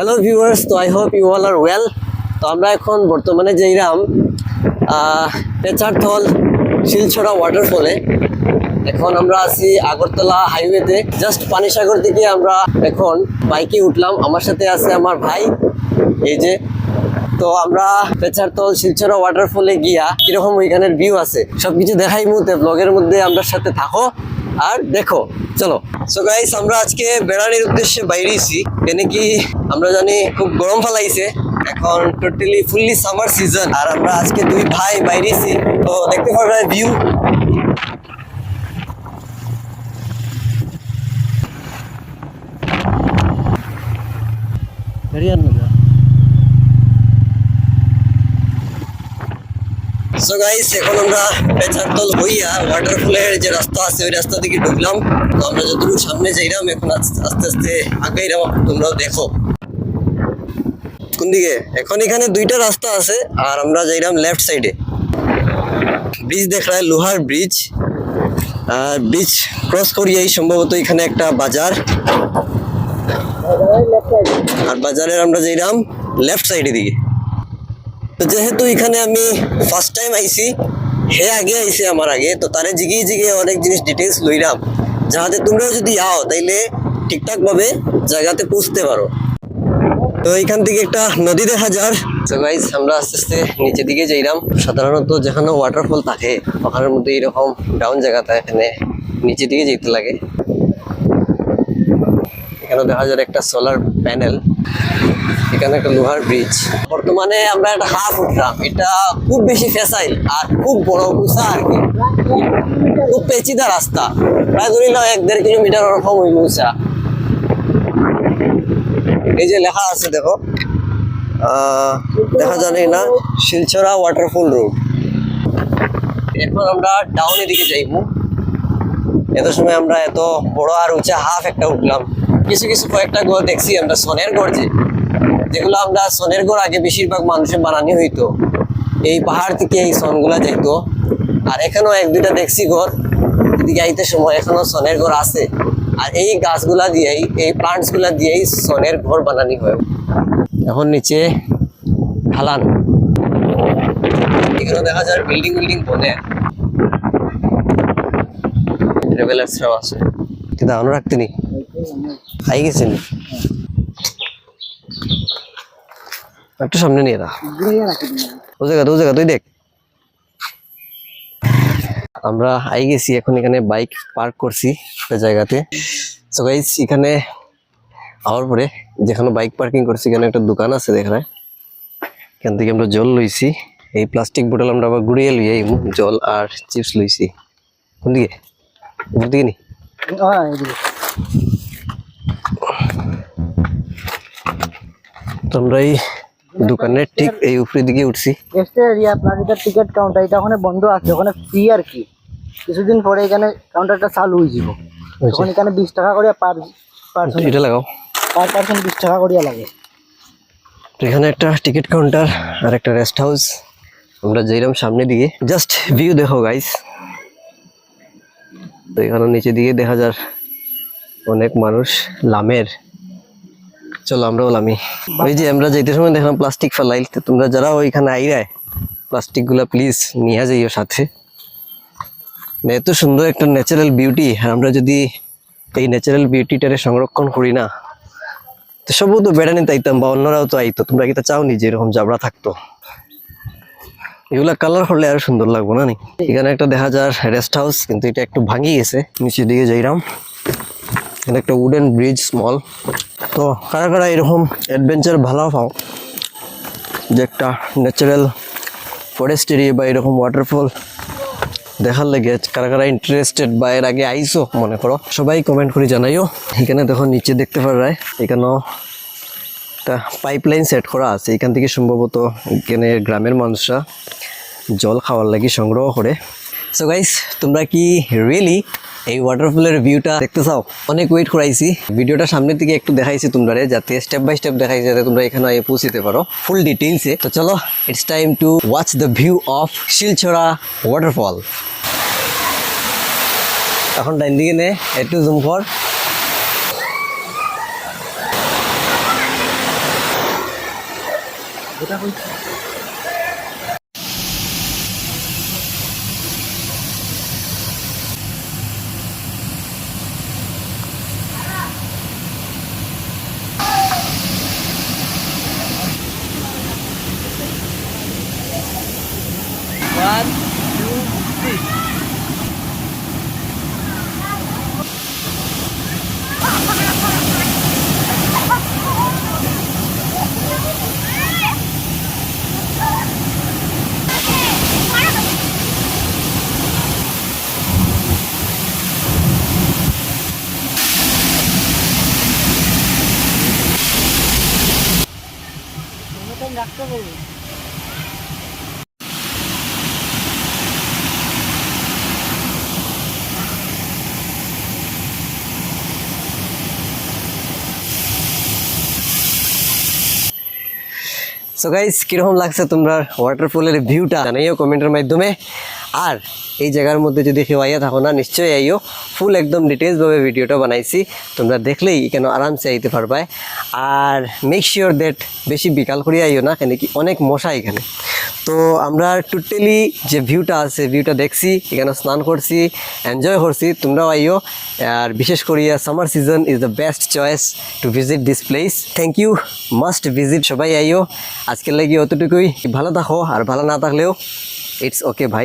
Hello viewers, তো I hope you all are well. তো আমরা এখন বর্তমানে যাইরাম পেচারথল শিলছড়া ওয়াটারফলে। এখন আমরা আছি আগরতলা হাইওয়েতে, জাস্ট পানিসাগর থেকে আমরা এখন বাইকে উঠলাম। আমার সাথে আছে আমার ভাই, এই যে। তো আমরা পেচারথল শিলছড়া ওয়াটারফলে গিয়া কিরকম ওইখানের ভিউ আছে সবকিছু দেখাই মুহূর্তে ব্লগের মধ্যে। আমরা সাথে থাকো আর দেখো, চলো। সো গাইস, আমরা আজকে বেড়ানোর উদ্দেশ্যে বাইরেছি। কেন কি আমরা জানি খুব গরম ফেলাইছে, এখন টোটালি ফুললি সামার সিজন। আর আমরা আজকে দুই ভাই বাইরেছি, তো দেখতে পারবে ভিউ। সো গাইস, এখন আমরা পেচারথল হইয়া ওয়াটারফলের যে রাস্তা আছে ওই রাস্তা দিকে ঢুকলাম। তো আমরা যতটুকু সামনে যাইলাম, এখন আস্তে আস্তে আগাইলাম। তোমরাও দেখো কোন দিকে। এখন এখানে দুইটা রাস্তা আছে আর আমরা যাইলাম লেফট সাইডে। ব্রিজ দেখায়, লোহার ব্রিজ। আর ব্রিজ ক্রস করিয়েই সম্ভবত এখানে একটা বাজার, আর বাজারের আমরা যাইলাম লেফট সাইডের দিকে। তো যেহেতু এখানে আমি ফার্স্ট টাইম আইছি, হে আগে আইছে আমার আগে, তো তারে জিগিয়ে জিগিয়ে অনেক জিনিস ডিটেলস লইলাম, যাতে তোমরাও যদি আও তাইলে ঠিকঠাক ভাবে জায়গাতে পৌঁছতে পারো। তো এখান থেকে একটা নদী দেখা যার। তো গাইস, আমরা আস্তে আস্তে নিচের দিকে যাইলাম। সাধারণত যেখানে ওয়াটারফল থাকে ওখানের মধ্যে এরকম ডাউন জায়গাটা, এখানে নিচের দিকে যেতে লাগে। এখানে দেখা যায় একটা সোলার প্যানেল, এখানে একটা লোহার ব্রিজ। বর্তমানে আমরা একটা হাফ উঠলাম, এটা খুব বেশি ফেসাইল আর খুব বড় উঁচা আর কি, খুব পেচিদা রাস্তা, প্রায় ধরি নাও 1-1.5 কিলোমিটার ওরকম ওই উঁচা। এই যে লেখা আছে দেখো, দেখা জানি না, শিলছড়া ওয়াটারফল রোড। এখন আমরা ডাউনের দিকে যাইব। এত সময় আমরা এত বড় আর উঁচা হাফ একটা উঠলাম। কিছু কিছু কয়েকটা ঘর দেখছি আমরা, সনের ঘর যেগুলো আমরা সনের ঘর আগে বেশিরভাগ মানুষের বানানি হইতো, এই পাহাড় থেকে এই সনগুলা যাইতো। আর এখানেও 1-2টা দেখছি ঘর, এদিকে আইতে সময় এখনো সনের ঘর আছে। আর এই গাছগুলা দিয়েই, এই প্লান্টস গুলা দিয়েই সনের ঘর বানানি হয়। এখন নিচে ঢালান, এখানে দেখা যায় বিল্ডিং বনে। ট্রাভেলার্সরাও আছে, কিন্তু আমরা রাখতে নি আই গেছেন। একটু সামনে নিয়ে ও জায়গা তুই দেখ। আমরা আই গেছি, এখন এখানে বাইক পার্ক করছি জায়গাতে। সো গাইস, এখানে আওয়ার পরে যেখানে বাইক পার্কিং করছি এখানে একটা দোকান আছে দেখায়। এখান থেকে আমরা জল লইছি, এই প্লাস্টিক বোতল আমরা আবার ঘুরিয়ে লইয়া জল আর চিপস লইছি। কোন দিকে? উপর দিকে নি? তো আমরা এই দোকানের ঠিক এই উপরের দিকে উঠছি। টিকিট কাউন্টার এটা ওখানে বন্ধ আছে, ওখানে ফ্রি আর কি। কিছুদিন পরে এখানে কাউন্টারটা চালু হয়ে যাব। তখন এখানে 20 টাকা করে পার পারসন, এটা লাগাও, পার পারসন 20 টাকা করে লাগে। তো এখানে একটা টিকিট কাউন্টার আর একটা রেস্ট হাউস। আমরা যাইলাম সামনের দিকে, জাস্ট ভিউ দেখো গাইস। তো এখানে নিচে দিকে দেখা যায় অনেক মানুষ লামের। চলো আমরাও লামি। ওই যে আমরা যাইতে সময় দেখলাম প্লাস্টিক ফেলাই, তো তোমরা যারা ওইখানে আইরায় প্লাস্টিক গুলা প্লিজ নিয়ে যাইও সাথে। এত সুন্দর একটা ন্যাচারাল বিউটি, আর আমরা যদি এই ন্যাচারাল বিউটিটারে সংরক্ষণ করি না, তো সবও তো বেড়ানি তাইতাম বা অন্যরাও তো আইতো। তোমরা কি তা চাও নি যে এরকম জাবড়া থাকতো? এগুলা কালার করলে আরো সুন্দর লাগবো না? এখানে একটা দেখা যায় রেস্ট হাউস, কিন্তু এটা একটু ভাঙি গেছে। নিচের দিকে যাইরাম, এখানে একটা উডেন ব্রিজ স্মল। তো কারা কারা এরকম অ্যাডভেঞ্চার ভালো পাও, যে একটা ন্যাচারাল ফরেস্ট এরিয়া বা এরকম ওয়াটারফল দেখার লাগে, কারা কারা ইন্টারেস্টেড বা এর আগে আইসো মনে করো, সবাই কমেন্ট করে জানাইও। এখানে দেখো নিচে দেখতে পারায় এখানেও একটা পাইপলাইন সেট করা আছে। এখান থেকে সম্ভবত এখানে গ্রামের মানুষরা জল খাওয়ার লাগি সংগ্রহ করে। সো গাইস, তোমরা কি রিয়েলি এই ওয়াটারফলের ভিউটা দেখতে চাও? অনেক ওয়েট করাইছি, ভিডিওটা সামনের দিকে একটু দেখাইছি তোমরা, যাতে স্টেপ বাই স্টেপ দেখাইছি, যাতে তোমরা এখানে পৌঁছতে পারো ফুল ডিটেইলসে। তো চলো, it's time to watch the view of Shilchhara waterfall. এখন ডাইন দিকে নে, একটু জুম কর। এটা কইছি রাখতে বলবো সো গাইস কিরকম লাগছে তোমরা ওয়াটারফলের ভিউটা জানাইও কমেন্টের মাধ্যমে। আর এই জায়গার মধ্যে যদি কেউ আইয়া থাকো না নিশ্চয়ই আইও, ফুল একদম ডিটেলসভাবে ভিডিওটা বানাইছি, তোমরা দেখলেই কেন আরামসে আইতে পারবাই। আর মেক শিওর দ্যাট বেশি বিকাল করে আইও না, কেন কি অনেক মশা এখানে। তো আমরা টোটালি যে ভিউটা আছে ভিউটা দেখছি, এখানে স্নান করছি, এনজয় করছি, তোমরাও আইও। আর বিশেষ করিয়া summer season is the best choice to visit this place. Thank you, must visit, সবাই আইও। আজকের লাগি অতটুকুই, ভালো থাকো, আর ভালো না থাকলেও ইটস ওকে ভাই।